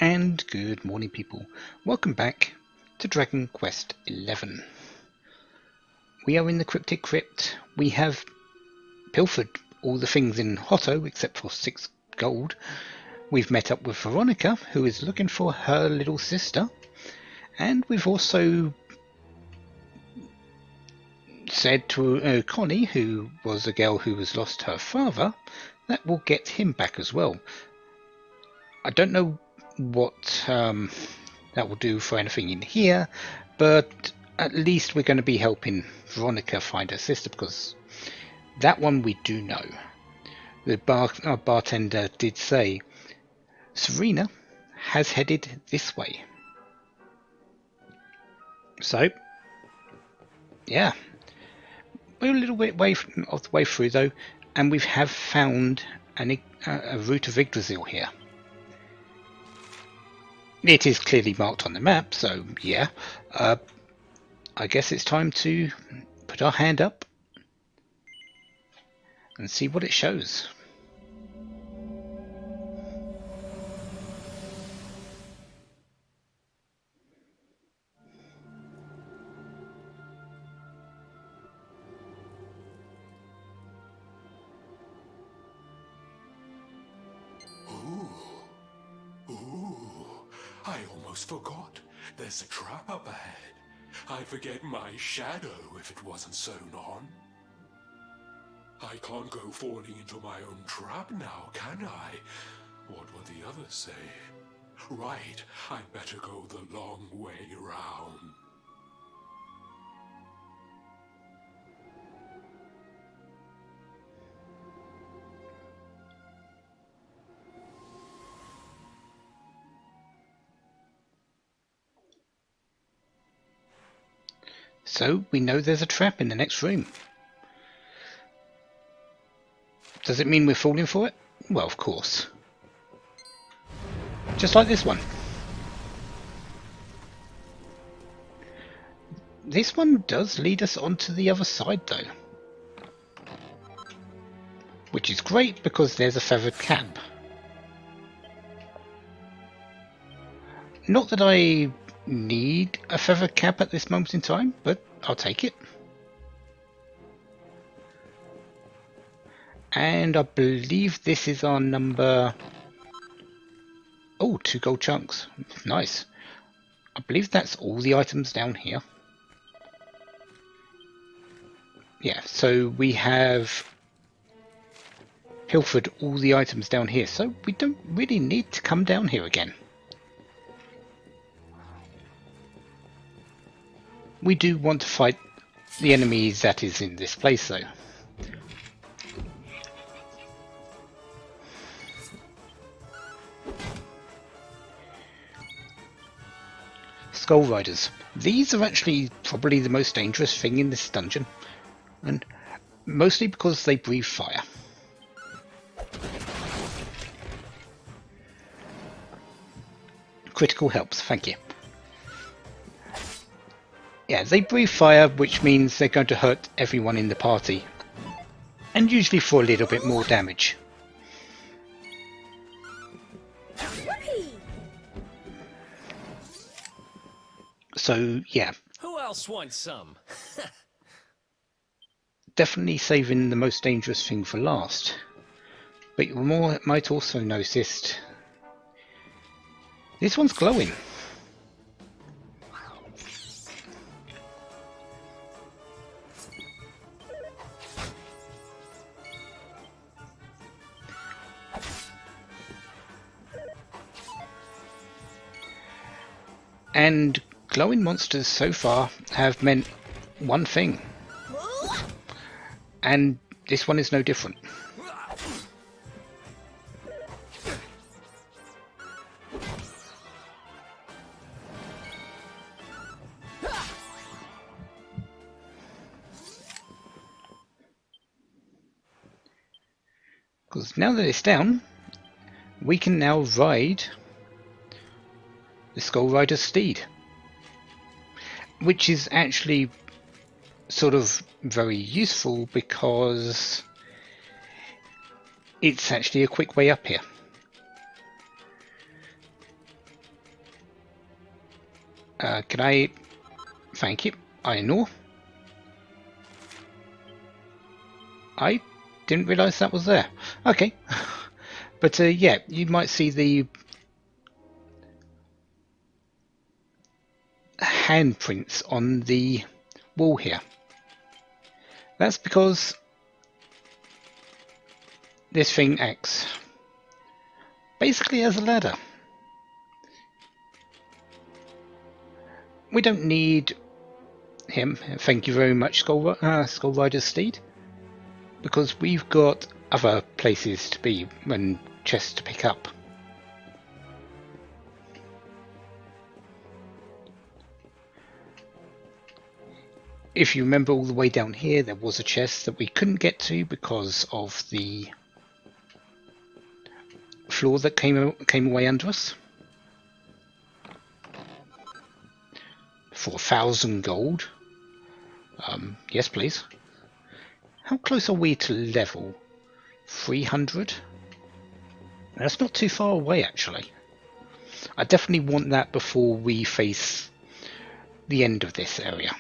And good morning, people. Welcome back to Dragon Quest XI. We are in the Cryptic Crypt. We have pilfered all the things in Hotto except for 6 gold. We've met up with Veronica, who is looking for her little sister. And we've also said to Connie, who was a girl who has lost her father, that we'll get him back as well. I don't know what that will do for anything in here, but at least we're going to be helping Veronica find her sister, because that one we do know. The bartender did say Serena has headed this way. So, yeah. We're a little bit of the way through though, and we have found a root of Yggdrasil here. It is clearly marked on the map, so yeah. I guess it's time to put our hand up and see what it shows. I almost forgot. There's a trap up ahead. I'd forget my shadow if it wasn't sewn on. I can't go falling into my own trap now, can I? What would the others say? Right, I'd better go the long way round. So we know there's a trap in the next room. Does it mean we're falling for it? Well, of course. Just like this one. This one does lead us onto the other side though. Which is great because there's a feathered cap. Not that I need a feathered cap at this moment in time, but I'll take it. And I believe this is our number... Oh, 2 gold chunks. Nice. I believe that's all the items down here. Yeah, so we have pilfered all the items down here, so we don't really need to come down here again. We do want to fight the enemies that is in this place though. Skull Riders. These are actually probably the most dangerous thing in this dungeon, and mostly because they breathe fire. Critical helps, thank you. Yeah, they breathe fire, which means they're going to hurt everyone in the party, and usually for a little bit more damage. So yeah. Who else wants some? Definitely saving the most dangerous thing for last. But you might also notice this one's glowing. And glowing monsters so far have meant one thing. And this one is no different. Because now that it's down, we can now ride the Skull Rider's steed, which is actually sort of very useful because it's actually a quick way up here. Can I... Thank you. Iron ore. I didn't realise that was there. Okay. But yeah, you might see the handprints on the wall here. That's because this thing acts basically as a ladder. We don't need him. Thank you very much, Skull Rider Steed, because we've got other places to be and chests to pick up. If you remember, all the way down here there was a chest that we couldn't get to because of the floor that came away under us. For 1,000 gold. Yes, please. How close are we to level 300? That's not too far away, actually. I definitely want that before we face the end of this area.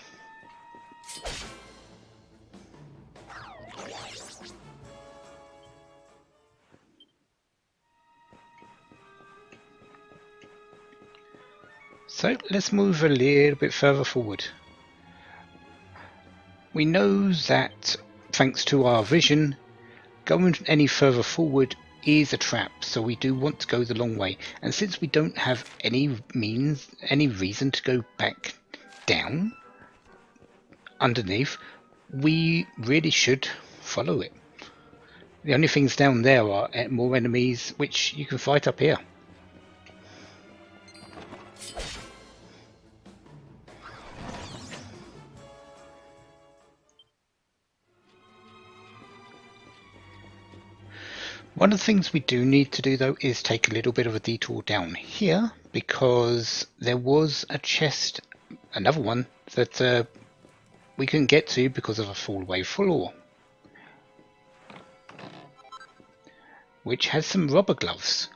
So let's move a little bit further forward. We know that thanks to our vision, going any further forward is a trap, so we do want to go the long way. And since we don't have any reason to go back down underneath, we really should follow it. The only things down there are more enemies which you can fight up here. One of the things we do need to do though is take a little bit of a detour down here, because there was a chest, another one, that we couldn't get to because of a fallaway floor, which has some rubber gloves.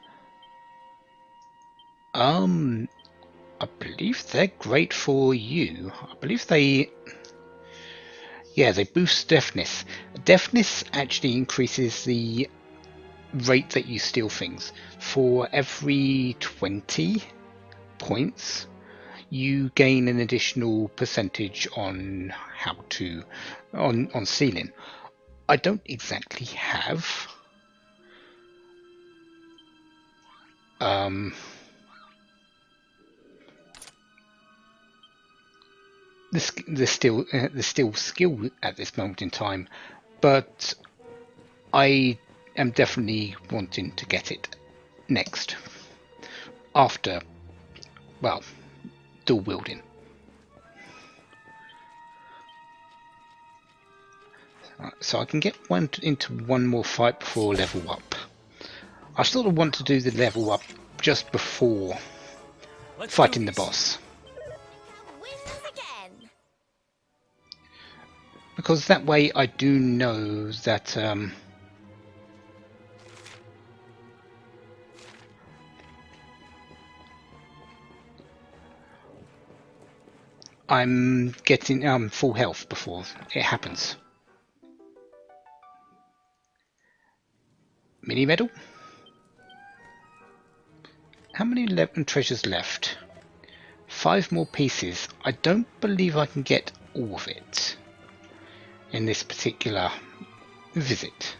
I believe they're great for you. I believe they boost deafness. Deafness actually increases the rate that you steal things. For every 20 points you gain an additional percentage on on stealing. I don't exactly have the steal skill at this moment in time, but I am definitely wanting to get it next, after, well, dual wielding. So I can get into one more fight before level up. I sort of want to do the level up just before fighting the boss, because that way I do know that I'm getting full health before it happens. Mini medal. How many treasures left? 5 more pieces. I don't believe I can get all of it in this particular visit.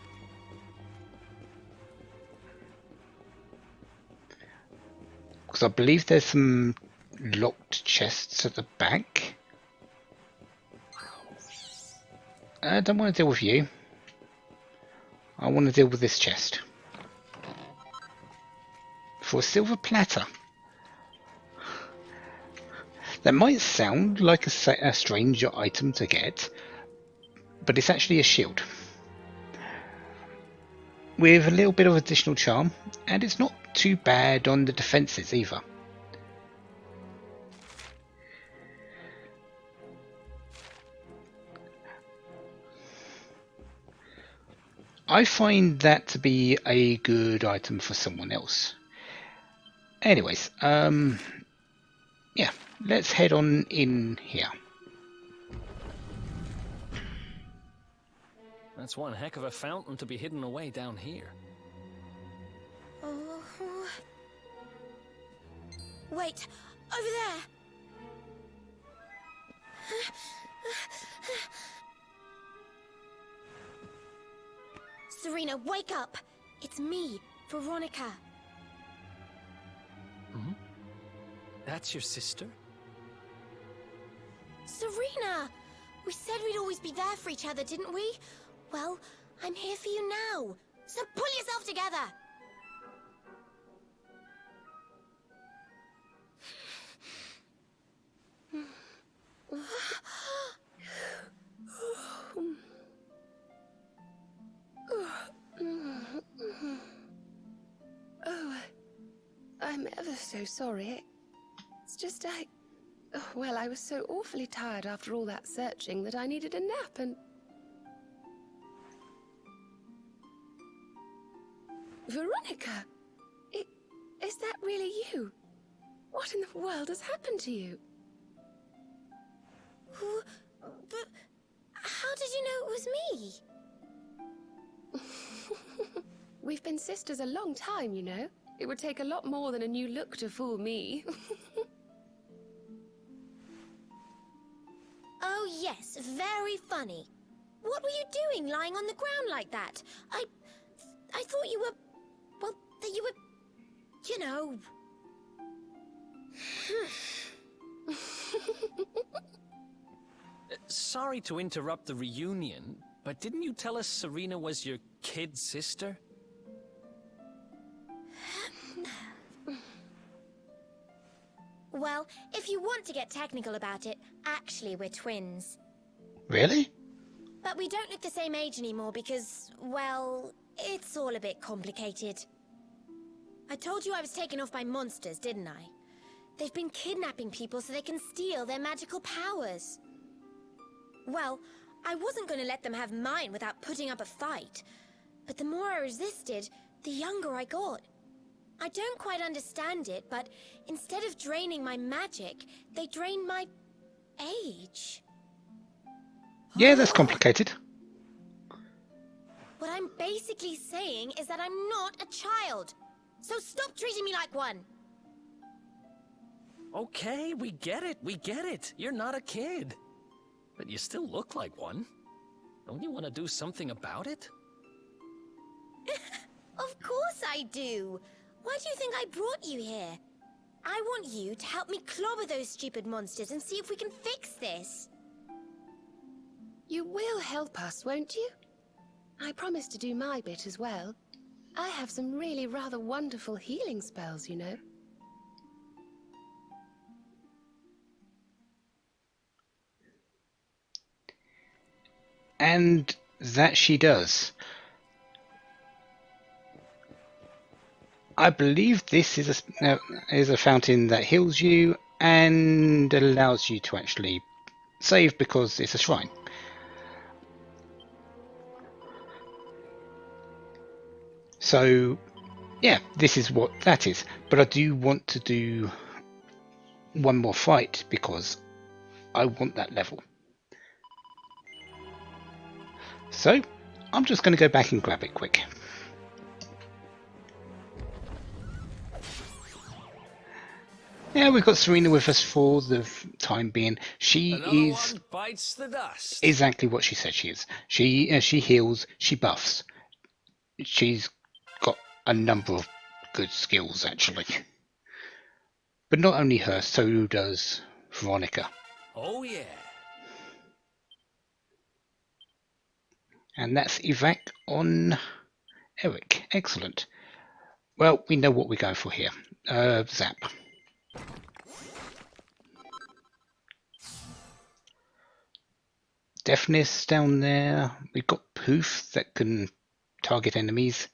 Because I believe there's some locked chests at the back. I don't want to deal with you. I want to deal with this chest. For a silver platter. That might sound like a strange item to get, but it's actually a shield. With a little bit of additional charm, and it's not too bad on the defences either. I find that to be a good item for someone else. Anyways, yeah, let's head on in here. That's one heck of a fountain to be hidden away down here. Oh. Wait, over there! Serena, wake up! It's me, Veronica. Hmm? That's your sister? Serena! We said we'd always be there for each other, didn't we? Well, I'm here for you now. So pull yourself together! Oh, I'm ever so sorry. It's just well, I was so awfully tired after all that searching that I needed a nap and... Veronica! Is that really you? What in the world has happened to you? But how did you know it was me? We've been sisters a long time, you know. It would take a lot more than a new look to fool me. Oh yes, very funny. What were you doing lying on the ground like that? I thought you were... well, that you were... you know... Sorry to interrupt the reunion, but didn't you tell us Serena was your kid sister? Well, if you want to get technical about it, actually we're twins. Really? But we don't look the same age anymore because, well, it's all a bit complicated. I told you I was taken off by monsters, didn't I? They've been kidnapping people so they can steal their magical powers. Well, I wasn't going to let them have mine without putting up a fight. But the more I resisted, the younger I got. I don't quite understand it, but instead of draining my magic, they drain my age. Yeah, that's complicated. What I'm basically saying is that I'm not a child. So stop treating me like one. Okay, we get it. You're not a kid. But you still look like one. Don't you want to do something about it? Of course I do. Why do you think I brought you here? I want you to help me clobber those stupid monsters and see if we can fix this. You will help us, won't you? I promise to do my bit as well. I have some really rather wonderful healing spells, you know. And that she does. I believe this is a fountain that heals you and allows you to actually save because it's a shrine. So, yeah, this is what that is. But I do want to do one more fight because I want that level. So, I'm just going to go back and grab it quick. Yeah, we've got Serena with us for the time being. She is one bites the dust. Exactly what she said she is. She heals, she buffs. She's got a number of good skills, actually. But not only her, so does Veronica. Oh, yeah. And that's evac on Eric. Excellent. Well, we know what we're going for here. Zap. Deafness down there. We've got Poof that can target enemies.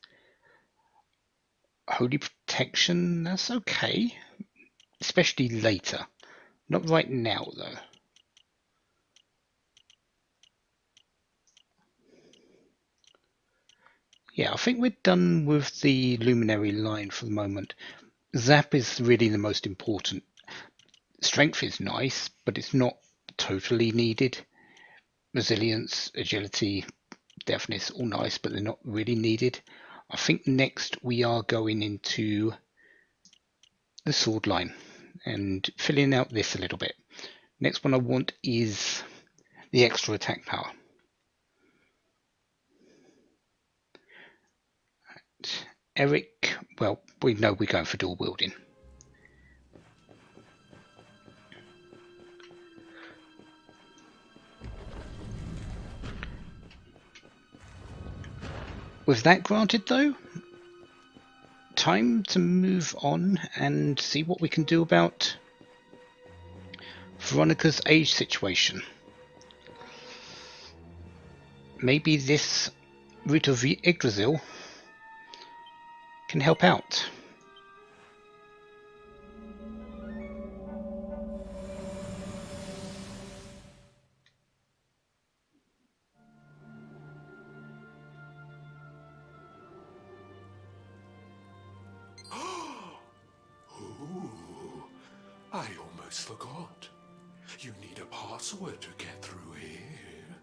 Holy Protection, that's okay. Especially later. Not right now, though. Yeah, I think we're done with the Luminary line for the moment. Zap is really the most important Strength is nice, but it's not totally needed. Resilience, agility, deftness, all nice, but they're not really needed. I think next we are going into the sword line and filling out this a little bit. Next one I want is the extra attack power. Eric, well, we know we're going for dual wielding. With that granted though, time to move on and see what we can do about Veronica's age situation. Maybe this route of Yggdrasil can help out. Ooh, I almost forgot. You need a password to get through here.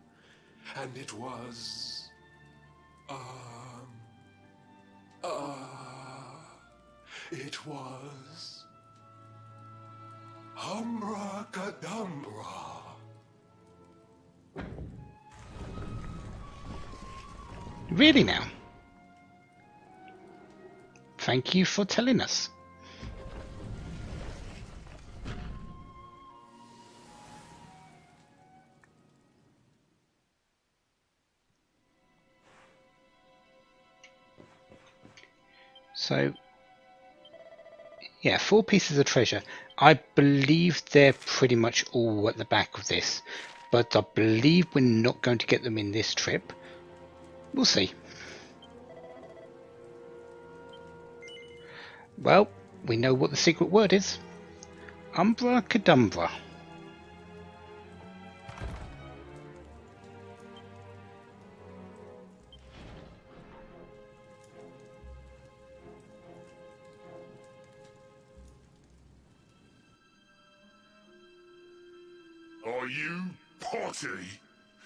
And it was... it was... Umbracadabra. Really now? Thank you for telling us. So, yeah, 4 pieces of treasure. I believe they're pretty much all at the back of this, but I believe we're not going to get them in this trip. We'll see. Well, we know what the secret word is. Umbracadabra. Are you Potty?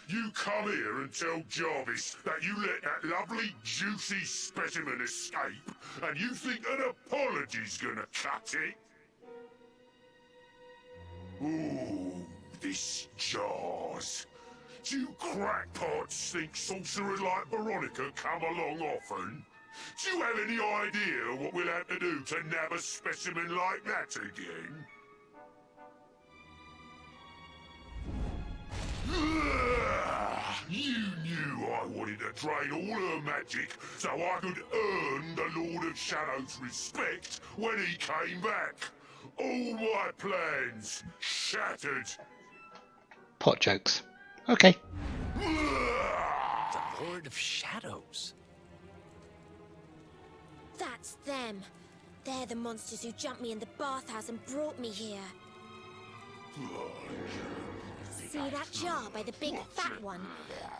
You come here and tell Jarvis that you let that lovely, juicy specimen escape, and you think an apology's gonna cut it? Ooh, this jars. Do you crackpots think sorcerers like Veronica come along often? Do you have any idea what we'll have to do to nab a specimen like that again? You knew I wanted to drain all her magic so I could earn the Lord of Shadow's respect when he came back. All my plans shattered. Pot jokes. Okay. The Lord of Shadows. That's them. They're the monsters who jumped me in the bathhouse and brought me here. See that jar by the big fat one?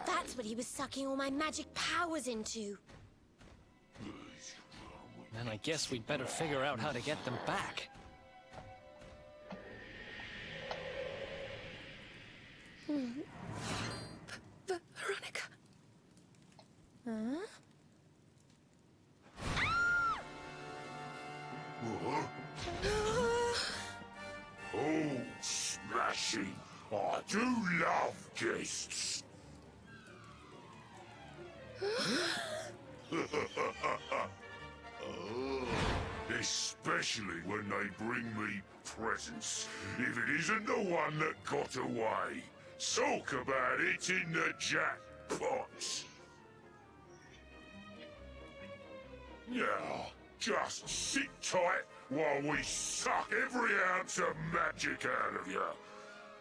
That's what he was sucking all my magic powers into. Then I guess we'd better figure out how to get them back. Veronica. Huh? What? Oh, smashing. I do love guests. Especially when they bring me presents. If it isn't the one that got away. Talk about it in the jackpot. Now, just sit tight while we suck every ounce of magic out of you.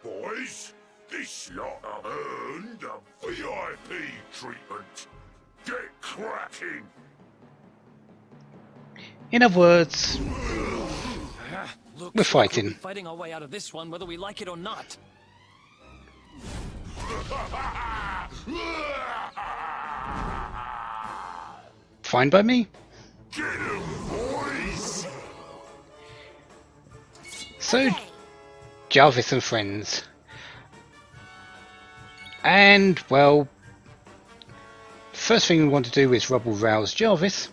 Boys, this lot have earned a VIP treatment. Get cracking! In other words, Look, we're fighting. we'll be fighting our way out of this one, whether we like it or not. Fine by me. Get 'em, boys! So, Okay. Jarvis and friends. And, well, first thing we want to do is rubble rouse Jarvis.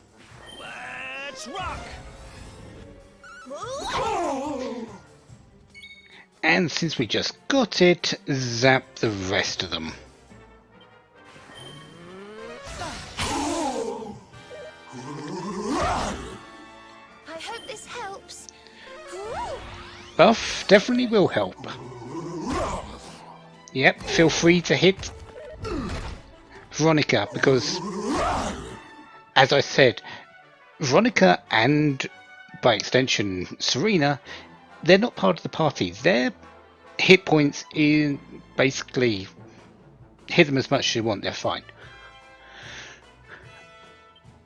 Let's rock! And since we just got it, zap the rest of them. I hope this helps. Buff definitely will help. Yep, feel free to hit Veronica, because, as I said, Veronica and, by extension, Serena, they're not part of the party. Their hit points is basically hit them as much as you want, they're fine.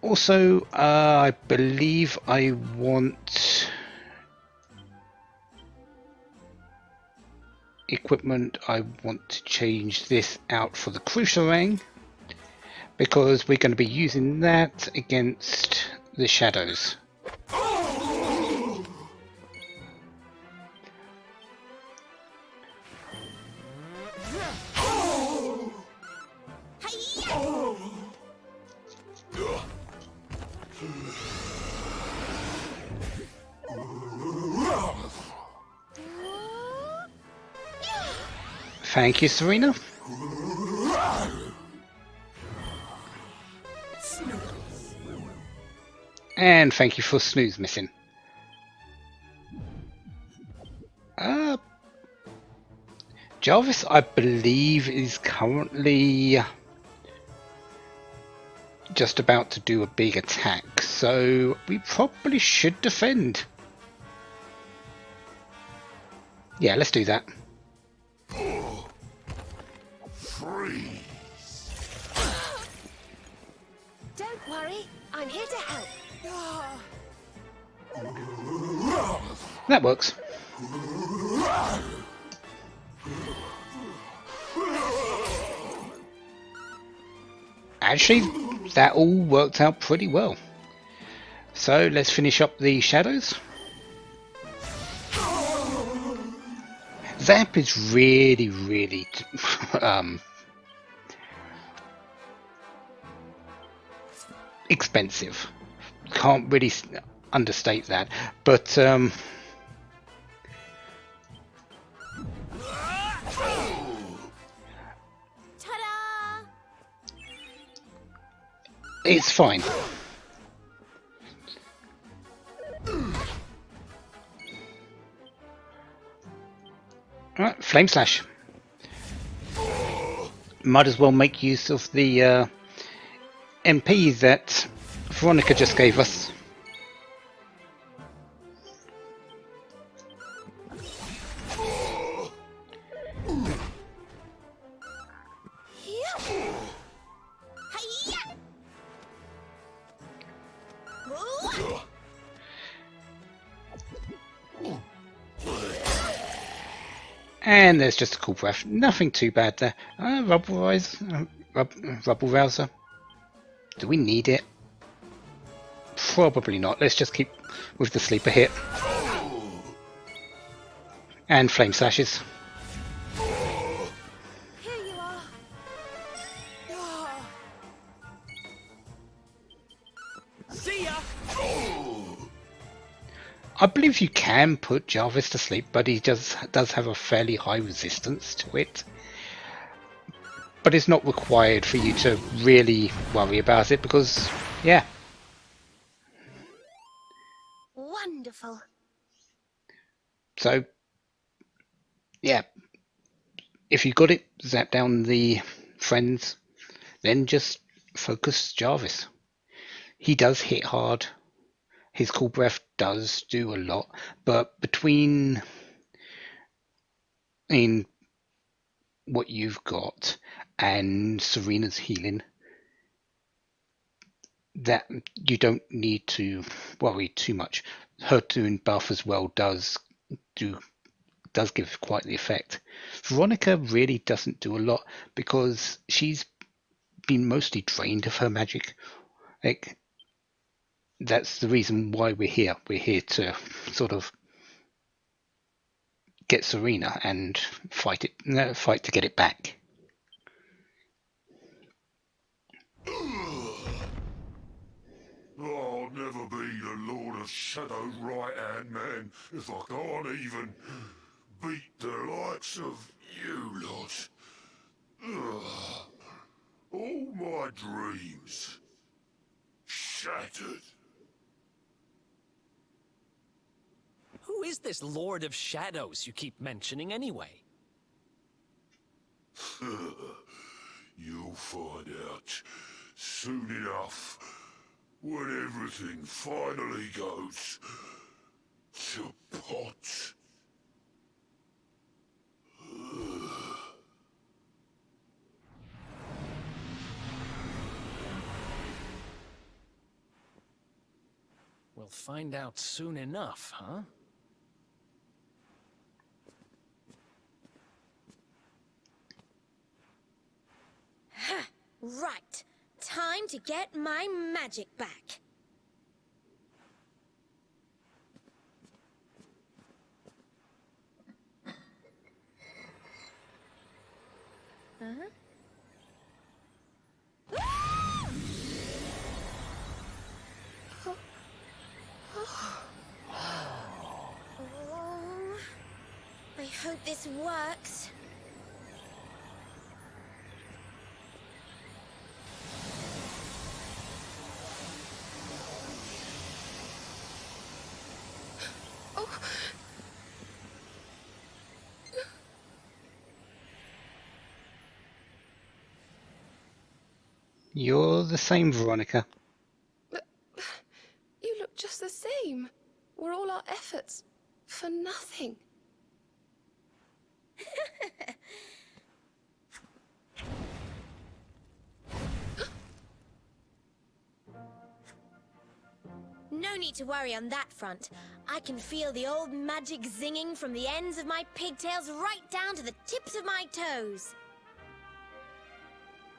Also, I believe I want equipment. I want to change this out for the Cruciarang, because we're going to be using that against the shadows. Thank you, Serena. And thank you for snooze missing. Jarvis, I believe, is currently just about to do a big attack, so we probably should defend. Yeah, let's do that. Don't worry, I'm here to help. That works. Actually, that all worked out pretty well. So let's finish up the shadows. Zap is really expensive. Can't really understate that, but Ta-da! it's fine. Alright, Flame Slash. Might as well make use of the MP that Veronica just gave us. And there's just a cool breath. Nothing too bad there. Rubble Rouser. Do we need it? Probably not. Let's just keep with the sleeper hit. And Flame Slashes. Here you are. See ya! I believe you can put Jarvis to sleep, but he does have a fairly high resistance to it. But it's not required for you to really worry about it because, yeah. Wonderful. So, yeah. If you got it, zap down the friends, then just focus Jarvis. He does hit hard. His cool breath does do a lot, but between what you've got and Serena's healing, that you don't need to worry too much. Her doing buff as well does give quite the effect. Veronica really doesn't do a lot because she's been mostly drained of her magic. Like, that's the reason why we're here. We're here to sort of get Serena and fight to get it back. I'll never be the Lord of Shadow's right-hand man if I can't even beat the likes of you lot. Ugh. All my dreams shattered. Who is this Lord of Shadows you keep mentioning anyway? You'll find out soon enough when everything finally goes to pot. We'll find out soon enough, huh? Right. Time to get my magic back. Oh, I hope this works. You're the same, Veronica. You look just the same. Were all our efforts for nothing? No need to worry on that front. I can feel the old magic zinging from the ends of my pigtails right down to the tips of my toes.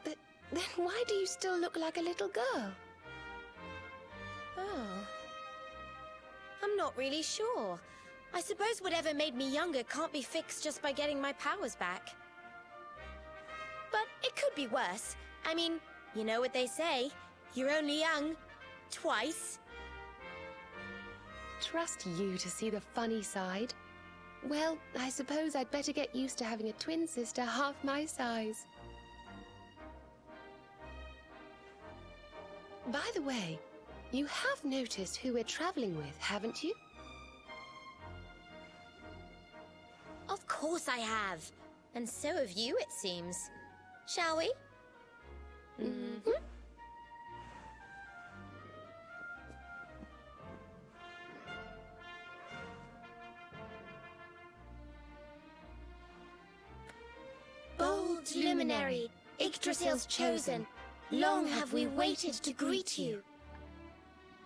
But then why do you still look like a little girl? Oh. I'm not really sure. I suppose whatever made me younger can't be fixed just by getting my powers back. But it could be worse. I mean, you know what they say. You're only young. Twice. Trust you to see the funny side. Well, I suppose I'd better get used to having a twin sister half my size. By the way, you have noticed who we're traveling with, haven't you? Of course I have. And so have you, it seems. Shall we? Mm-hmm. Bold luminary, Yggdrasil's chosen, long have we waited to greet you.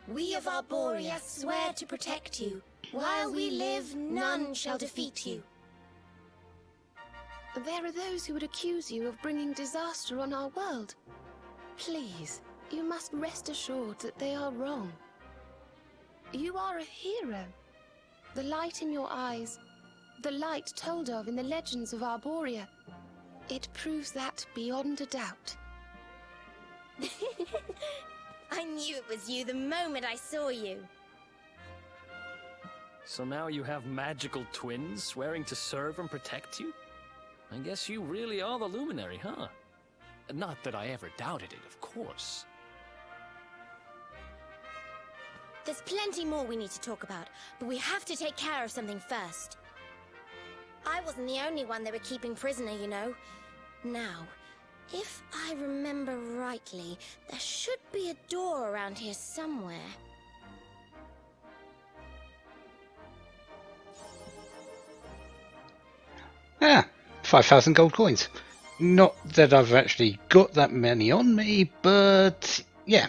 We of Arborea swear to protect you. While we live, none shall defeat you. There are those who would accuse you of bringing disaster on our world. Please, you must rest assured that they are wrong. You are a hero. The light in your eyes, the light told of in the legends of Arborea, it proves that beyond a doubt. I knew it was you the moment I saw you. So now you have magical twins swearing to serve and protect you? I guess you really are the Luminary, huh? Not that I ever doubted it, of course. There's plenty more we need to talk about, but we have to take care of something first. I wasn't the only one they were keeping prisoner, you know. Now, if I remember rightly, there should be a door around here somewhere. Ah, 5,000 gold coins. Not that I've actually got that many on me, but yeah.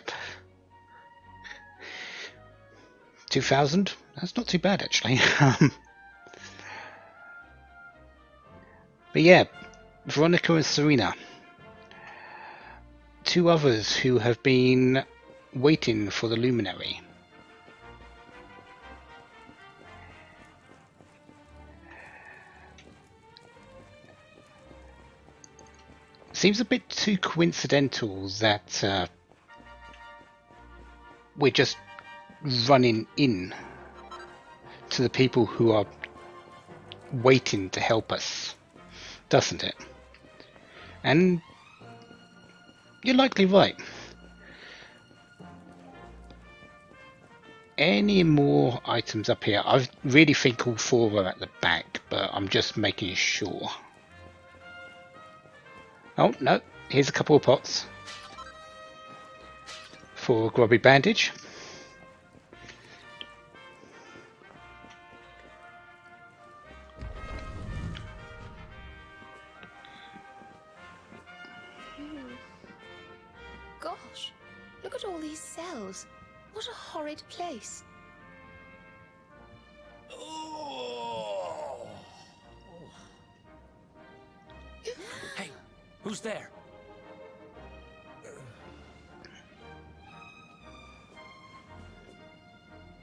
2,000? That's not too bad, actually. But yeah, Veronica and Serena. Two others who have been waiting for the Luminary. seems a bit too coincidental that we're just running in to the people who are waiting to help us, doesn't it? And you're likely right. Any more items up here? I really think all four are at the back, but I'm just making sure. Oh, no. Here's a couple of pots for Grubby Bandage. Gosh, look at all these cells. What a horrid place. Hey, who's there?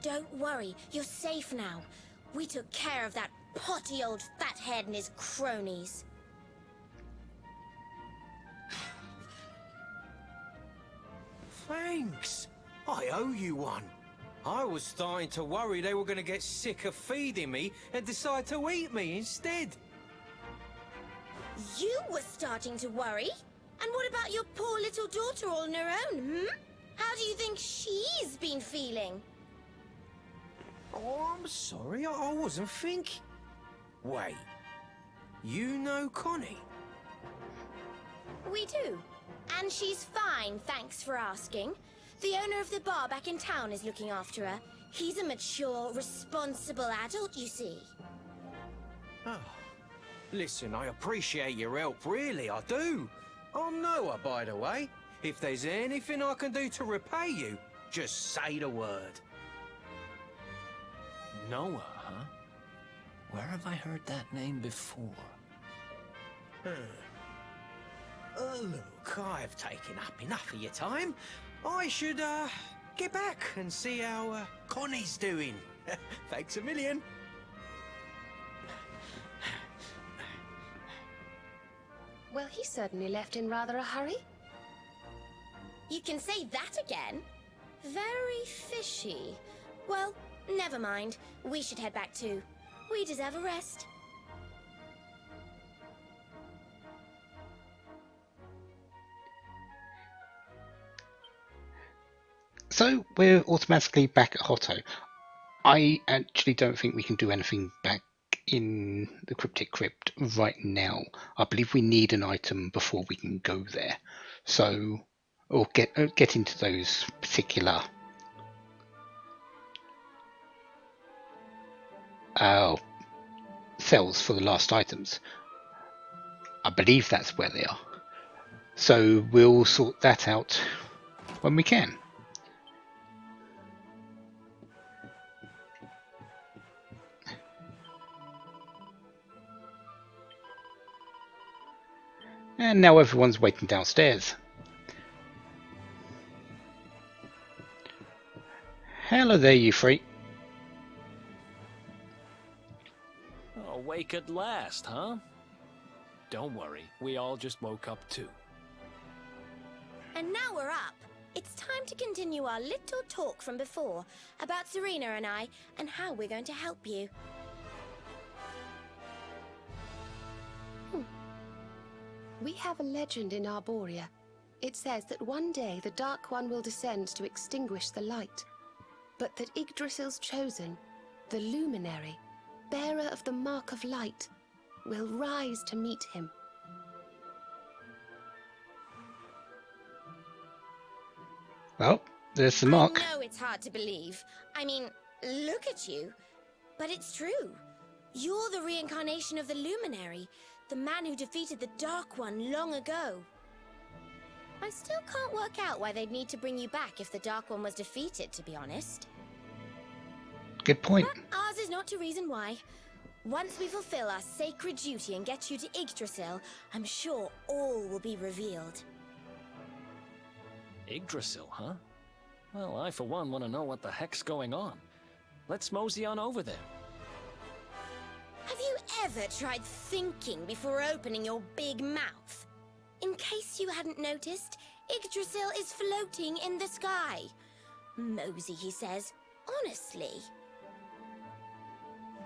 Don't worry, you're safe now. We took care of that potty old fathead and his cronies. Thanks. I owe you one. I was starting to worry they were going to get sick of feeding me and decide to eat me instead. You were starting to worry? And what about your poor little daughter all on her own, hmm? How do you think she's been feeling? Oh, I'm sorry, I wasn't thinking. Wait, you know Connie? We do. And she's fine, thanks for asking. The owner of the bar back in town is looking after her. He's a mature, responsible adult, you see. Oh. Listen, I appreciate your help, really, I do. I'm Noah, by the way. If there's anything I can do to repay you, just say the word. Noah, huh? Where have I heard that name before? Look, I've taken up enough of your time. I should, get back and see how, Connie's doing. Thanks a million. Well, he certainly left in rather a hurry. You can say that again? Very fishy. Well, never mind. We should head back too. We deserve a rest. So we're automatically back at Hotto. I actually don't think we can do anything back in the Cryptic Crypt right now. I believe we need an item before we can go there. So, or get into those particular cells for the last items. I believe that's where they are. So we'll sort that out when we can. And now everyone's waiting downstairs. Hello there, you three. Awake at last, huh? Don't worry, we all just woke up too. And now we're up. It's time to continue our little talk from before about Serena and I and how we're going to help you. We have a legend in Arborea. It says that one day the Dark One will descend to extinguish the light, but that Yggdrasil's chosen, the Luminary, bearer of the Mark of Light, will rise to meet him. Well, there's the mark. I know it's hard to believe. I mean, look at you. But it's true. You're the reincarnation of the Luminary, the man who defeated the Dark One long ago. I still can't work out why they'd need to bring you back if the Dark One was defeated, to be honest. Good point. But ours is not to reason why. Once we fulfill our sacred duty and get you to Yggdrasil, I'm sure all will be revealed. Yggdrasil, huh? Well, I for one want to know what the heck's going on. Let's mosey on over there. Have you ever tried thinking before opening your big mouth? in case you hadn't noticed, Yggdrasil is floating in the sky. Mosey, he says. Honestly.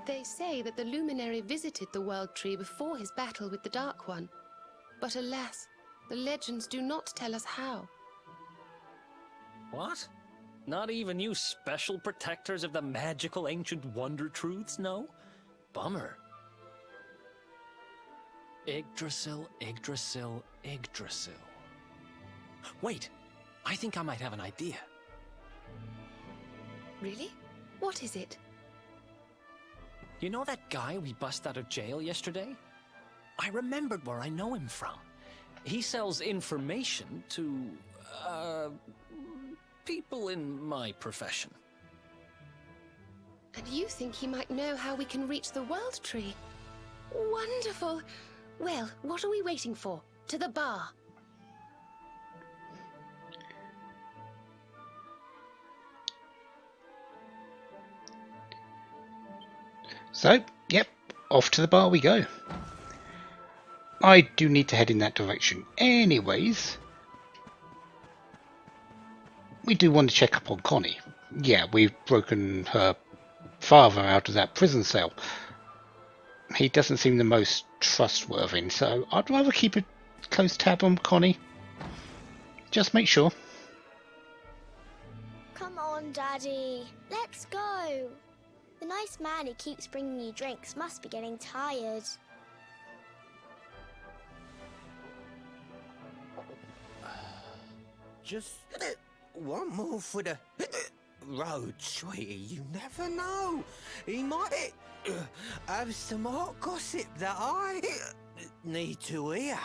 They say that the Luminary visited the World Tree before his battle with the Dark One. But alas, the legends do not tell us how. What? Not even you special protectors of the magical ancient wonder truths know? Bummer. Yggdrasil, Yggdrasil, Yggdrasil. Wait, I think I might have an idea. Really? What is it? You know that guy we bust out of jail yesterday? I remembered where I know him from. He sells information to, people in my profession. And you think he might know how we can reach the World Tree? Wonderful! Well, what are we waiting for? To the bar! So, yep, off to the bar we go. I do need to head in that direction anyways. We do want to check up on Connie. Yeah, we've broken her father out of that prison cell. He doesn't seem the most trustworthy, so I'd rather keep a close tab on Connie. Just make sure. Come on, Daddy. Let's go. The nice man who keeps bringing you drinks must be getting tired. Just one more for the road, sweetie. You never know. He might have some hot gossip that I need to hear.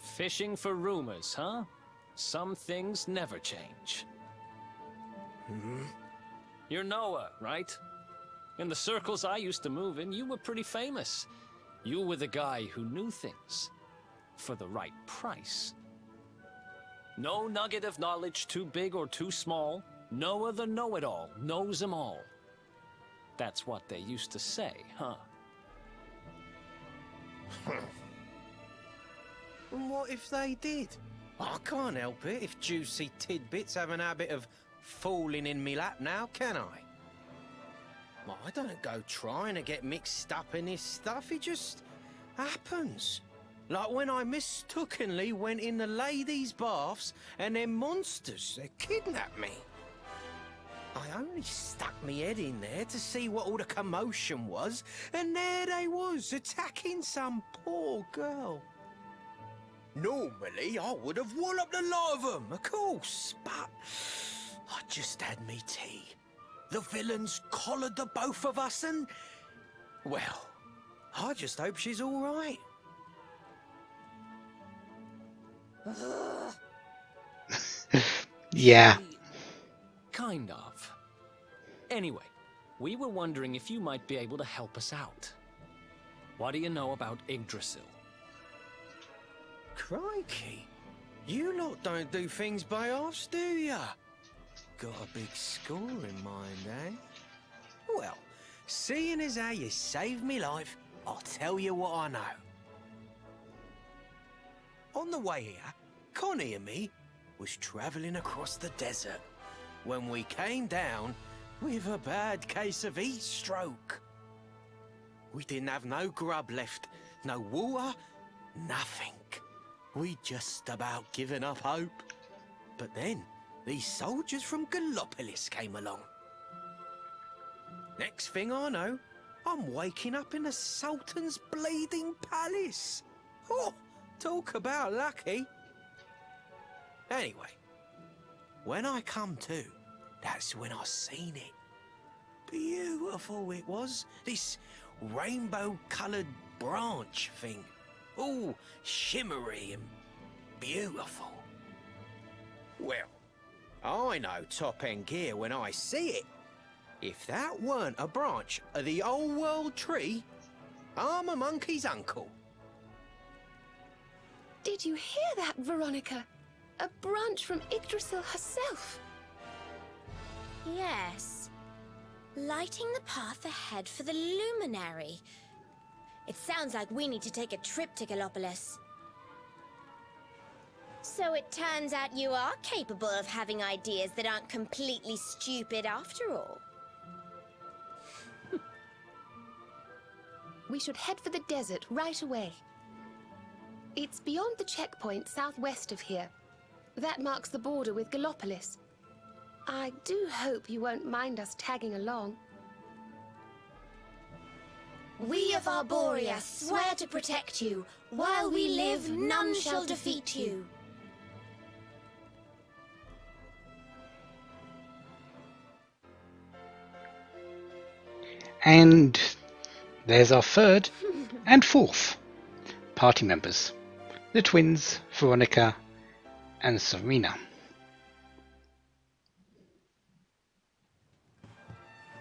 Fishing for rumors, huh? Some things never change. You're Noah, right? In the circles I used to move in, you were pretty famous. You were the guy who knew things. For the right price. No nugget of knowledge too big or too small. Noah the know-it-all knows them all. That's what they used to say, huh? And what if they did? I can't help it if juicy tidbits have an habit of falling in me lap now, can I? Well, I don't go trying to get mixed up in this stuff, it just happens. Like when I mistakenly went in the ladies' baths and them monsters, they kidnapped me. I only stuck me head in there to see what all the commotion was, and there they was, attacking some poor girl. Normally, I would have walloped a lot of them, of course, but I just had me tea. The villains collared the both of us and, well, I just hope she's all right. Yeah. Kind of. Anyway, we were wondering if you might be able to help us out. What do you know about Yggdrasil? Crikey, you lot don't do things by halves, do ya? Got a big score in mind, eh? Well, seeing as how you saved me life, I'll tell you what I know. On the way here, Connie and me was travelling across the desert when we came down with a bad case of heat stroke. We didn't have no grub left, no water, nothing. We just about given up hope. But then, these soldiers from Gallopolis came along. Next thing I know, I'm waking up in the Sultan's bleeding palace. Oh, talk about lucky. Anyway, when I come to, that's when I seen it. Beautiful it was, this rainbow-coloured branch thing. All shimmery and beautiful. Well, I know top-end gear when I see it. If that weren't a branch of the old world tree, I'm a monkey's uncle. Did you hear that, Veronica? A branch from Yggdrasil herself. Yes. Lighting the path ahead for the Luminary. It sounds like we need to take a trip to Gallopolis. So it turns out you are capable of having ideas that aren't completely stupid after all. We should head for the desert right away. It's beyond the checkpoint southwest of here. That marks the border with Gallopolis. I do hope you won't mind us tagging along. We of Arborea swear to protect you. While we live, none shall defeat you. And there's our third and fourth party members. The twins, Veronica and Serena.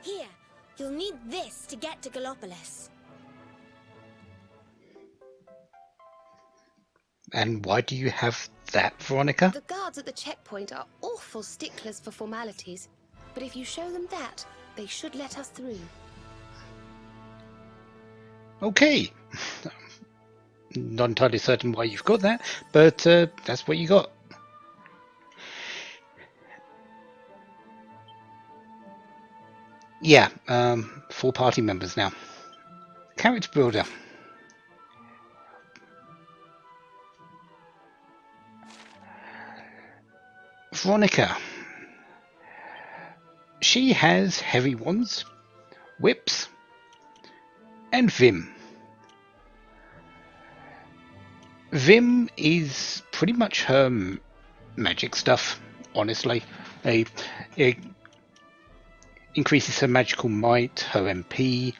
Here, you'll need this to get to Gallopolis. And why do you have that, Veronica? The guards at the checkpoint are awful sticklers for formalities, but if you show them that, they should let us through. Okay. Not entirely certain why you've got that, but that's what you got. Yeah, 4 party members now. Character builder. Veronica. She has heavy wands, whips, and Vim. Vim is pretty much her magic stuff, honestly. It increases her magical might, her MP,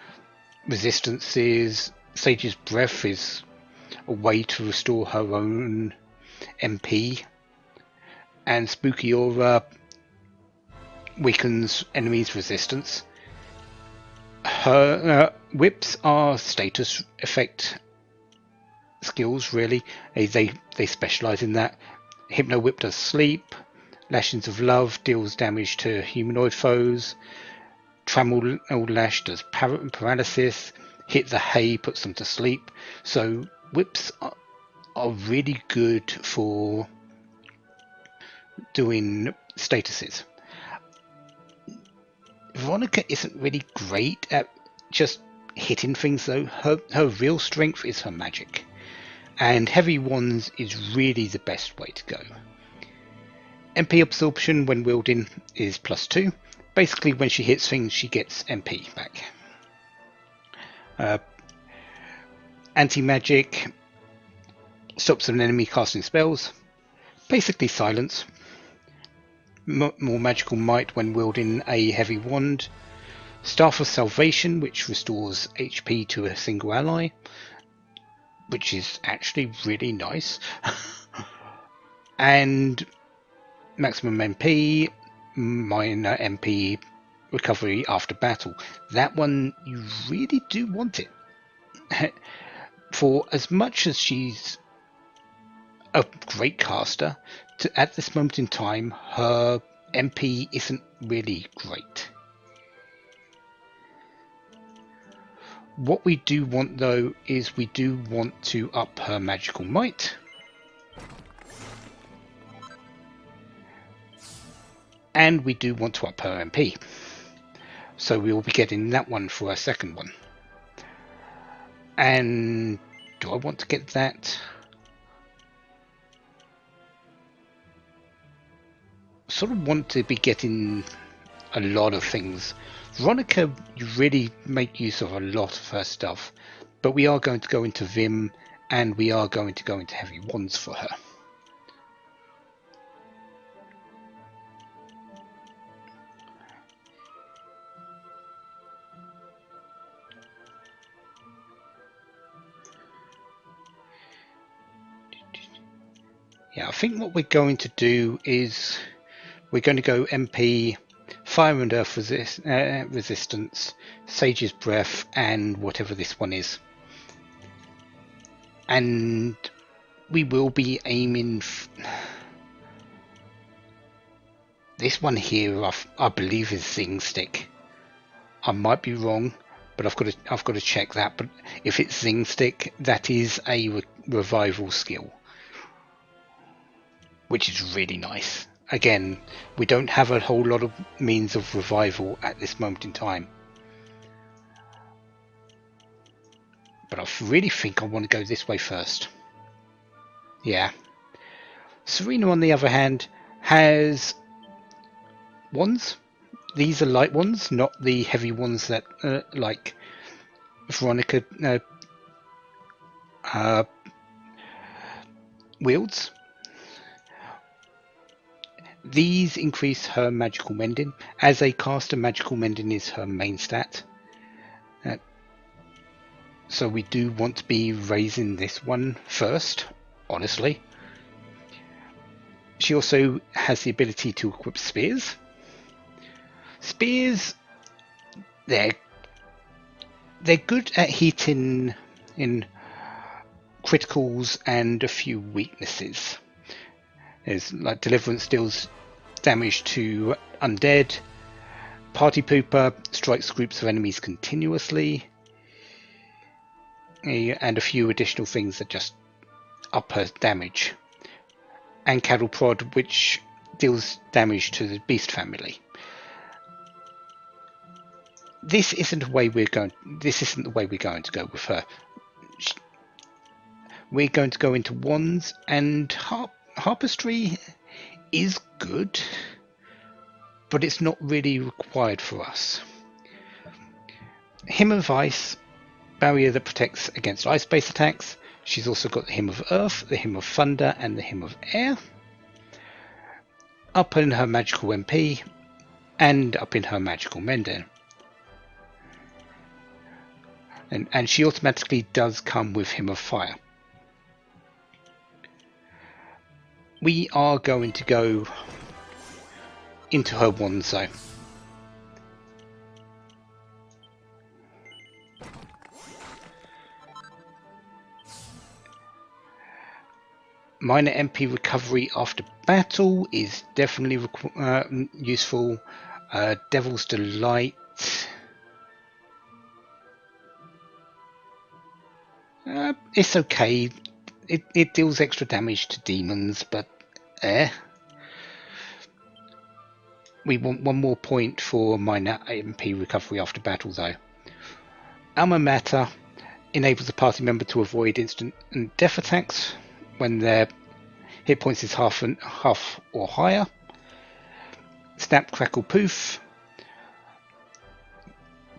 resistances. Sage's Breath is a way to restore her own MP. And Spooky Aura weakens enemies' resistance. Her whips are status effect skills, really. They specialize in that. Hypno Whip does sleep. Lashings of Love deals damage to humanoid foes. Trammel Lash does paralysis. Hit the Hay puts them to sleep. So whips are really good for doing statuses. Veronica isn't really great at just hitting things, though. Her real strength is her magic. And heavy wands is really the best way to go. MP absorption when wielding is +2. Basically, when she hits things, she gets MP back. Anti-magic stops an enemy casting spells. Basically silence. More magical might when wielding a heavy wand. Staff of Salvation, which restores HP to a single ally, which is actually really nice. And maximum MP, minor MP recovery after battle. That one, you really do want it. For as much as she's a great caster, at this moment in time, her MP isn't really great. What we do want, though, is we do want to up her magical might. And we do want to up her MP. So we will be getting that one for our second one. And do I want to get that? Sort of want to be getting a lot of things. Veronica, you really make use of a lot of her stuff, but we are going to go into Vim, and we are going to go into heavy wands for her. Yeah, I think what we're going to do is we're going to go MP, Fire and Earth Resistance, Sage's Breath, and whatever this one is. And we will be aiming... This one here, I believe, is Zing Stick. I might be wrong, but I've got to check that. But if it's Zing Stick, that is a revival skill, which is really nice. Again, we don't have a whole lot of means of revival at this moment in time, but I really think I want to go this way first. Yeah. Serena, on the other hand, has wands. These are light ones, not the heavy ones that like Veronica wields. These increase her magical mending. As a caster, magical mending is her main stat. So we do want to be raising this one first, honestly. She also has the ability to equip spears. Spears, they're good at hitting in criticals and a few weaknesses. There's like Deliverance deals damage to undead. Party Pooper strikes groups of enemies continuously. And a few additional things that just up her damage. And Cattle Prod, which deals damage to the beast family. This isn't the way we're going to go with her. We're going to go into wands, and harpistry is good, but it's not really required for us. Hymn of Ice, barrier that protects against ice-based attacks. She's also got the Hymn of Earth, the Hymn of Thunder, and the Hymn of Air. Up in her magical MP, and up in her magical mending. And she automatically does come with Hymn of Fire. We are going to go into her wand zone. Minor MP recovery after battle is definitely useful. Devil's Delight. It's okay. It deals extra damage to demons, but we want one more point for minor MP recovery after battle, though. Alma Mater enables a party member to avoid instant and death attacks when their hit points is half or higher. Snap, Crackle, Poof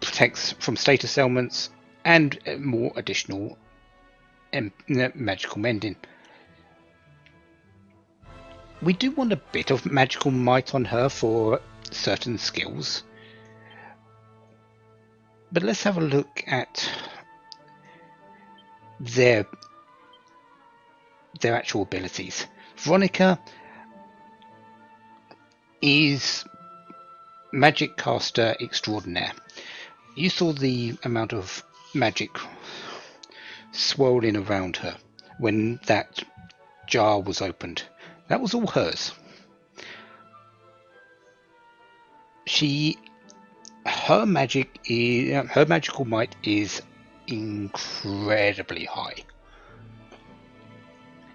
protects from status ailments and more additional magical mending. We do want a bit of magical might on her for certain skills, but let's have a look at their actual abilities. Veronica is magic caster extraordinaire. You saw the amount of magic swirling around her when that jar was opened. That was all hers. Her magical might is incredibly high.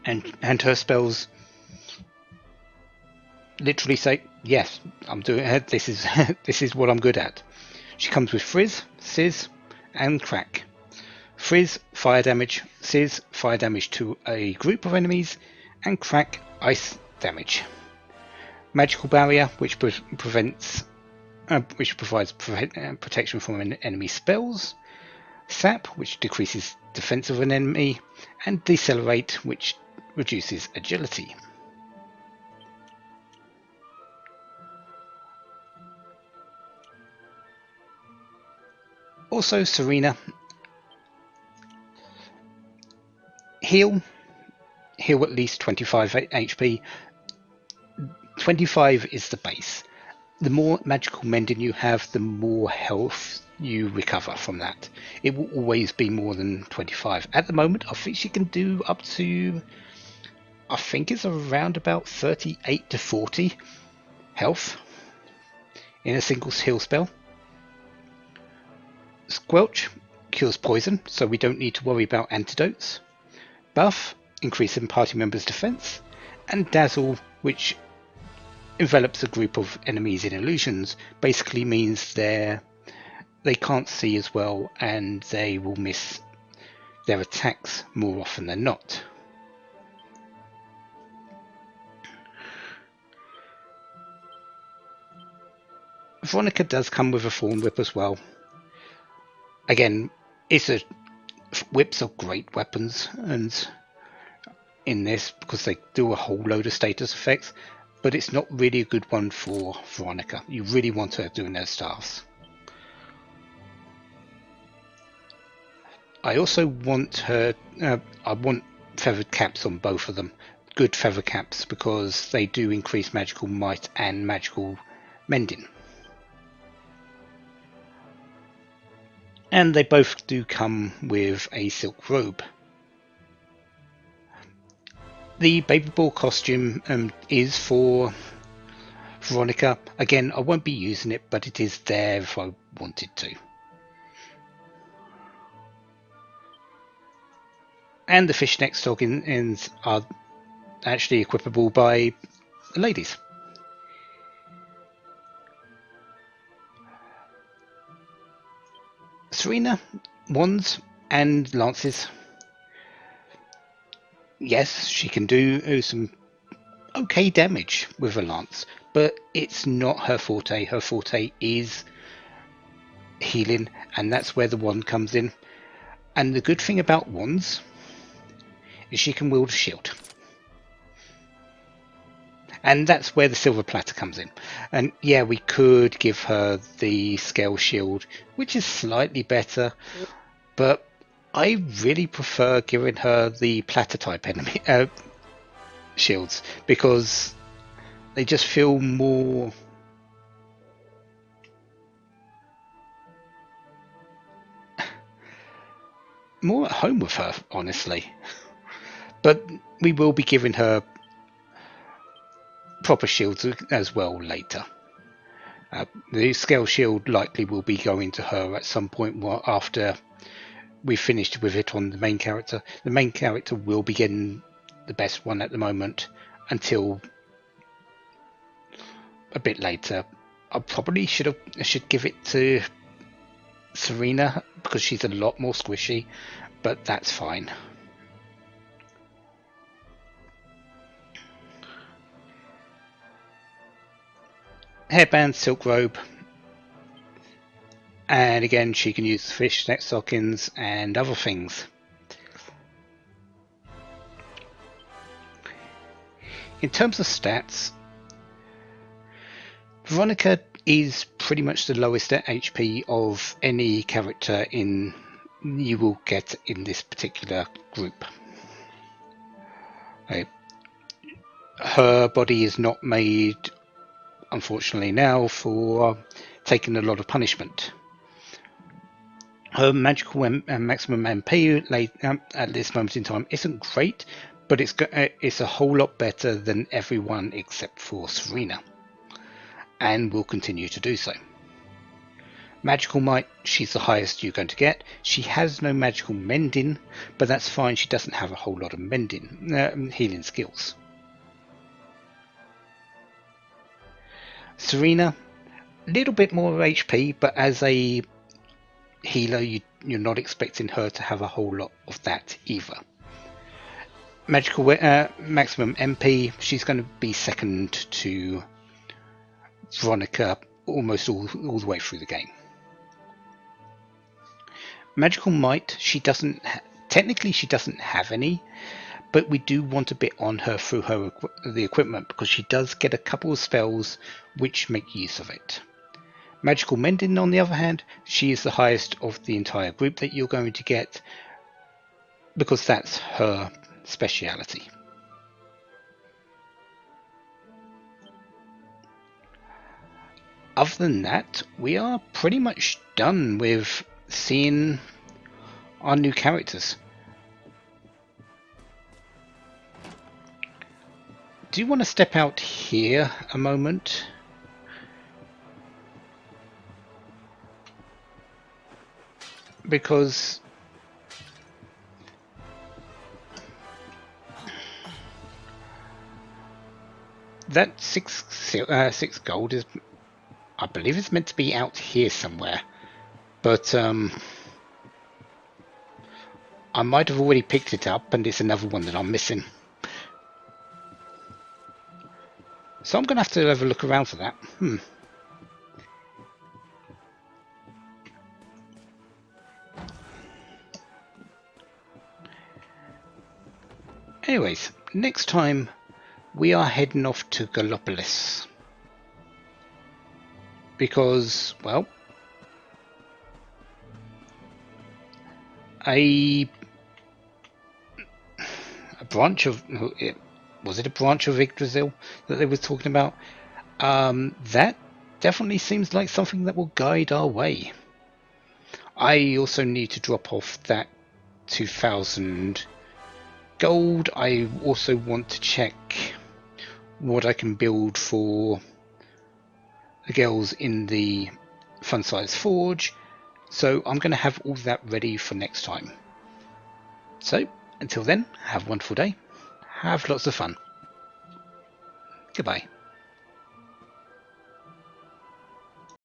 And her spells literally say, yes, I'm doing it. This is what I'm good at. She comes with Frizz, Sizz, and Crack. Frizz, fire damage. Sizz, fire damage to a group of enemies, and Crack, ice damage. Magical Barrier, which provides protection from enemy spells. Sap, which decreases defense of an enemy, and Decelerate, which reduces agility. Also, Serena, heal at least 25 HP. 25 is the base. The more magical mending you have, the more health you recover from that. It will always be more than 25. At the moment, I think she can do up to, I think it's around about 38 to 40 health in a single heal spell. It's Squelch cures poison, so we don't need to worry about antidotes. Buff, increasing party members' defense. And Dazzle, which envelops a group of enemies in illusions, basically means they can't see as well and they will miss their attacks more often than not. Veronica does come with a Thorn Whip as well. Again, whips are great weapons and in this because they do a whole load of status effects, but it's not really a good one for Veronica. You really want her doing those staffs. I also want I want feathered caps on both of them. Good feather caps because they do increase magical might and magical mending. And they both do come with a silk robe. The baby ball costume is for Veronica. Again, I won't be using it, but it is there if I wanted to. And the fishneck stockings are actually equipable by ladies. Serena, wands and lances. Yes, she can do some okay damage with a lance, but it's not her forte. Her forte is healing, and that's where the wand comes in. And the good thing about wands is she can wield a shield. And that's where the silver platter comes in. And yeah, we could give her the scale shield, which is slightly better, but I really prefer giving her the platter type enemy shields because they just feel more at home with her, honestly. But we will be giving her proper shields as well later. The scale shield likely will be going to her at some point after we've finished with it on the main character. The main character will be getting the best one at the moment until a bit later. I probably should give it to Serena because she's a lot more squishy, but that's fine. Hairband, silk robe, and again she can use fishnet stockings and other things. In terms of stats, Veronica is pretty much the lowest HP of any character you will get in this particular group. Her body is not made, unfortunately now, for taking a lot of punishment. Her magical maximum MP at this moment in time isn't great, but it's a whole lot better than everyone except for Serena, and will continue to do so. Magical might, she's the highest you're going to get. She has no magical mending, but that's fine. She doesn't have a whole lot of healing skills. Serena, a little bit more HP, but as a healer, you're not expecting her to have a whole lot of that either. Magical maximum MP, she's going to be second to Veronica almost all the way through the game. Magical might, technically she doesn't have any, but we do want a bit on her through the equipment because she does get a couple of spells which make use of it. Magical mending, on the other hand, she is the highest of the entire group that you're going to get because that's her speciality. Other than that, we are pretty much done with seeing our new characters. Do you want to step out here a moment? because that six gold is, I believe it's meant to be out here somewhere, but I might have already picked it up and it's another one that I'm missing. So I'm going to have a look around for that. Anyways, next time we are heading off to Gallopolis. Because, well, a branch of, was it a branch of Yggdrasil that they were talking about? That definitely seems like something that will guide our way. I also need to drop off that 2,000 gold. I also want to check what I can build for the girls in the Fun Size Forge. So I'm going to have all that ready for next time. So until then, have a wonderful day. Have lots of fun. Goodbye.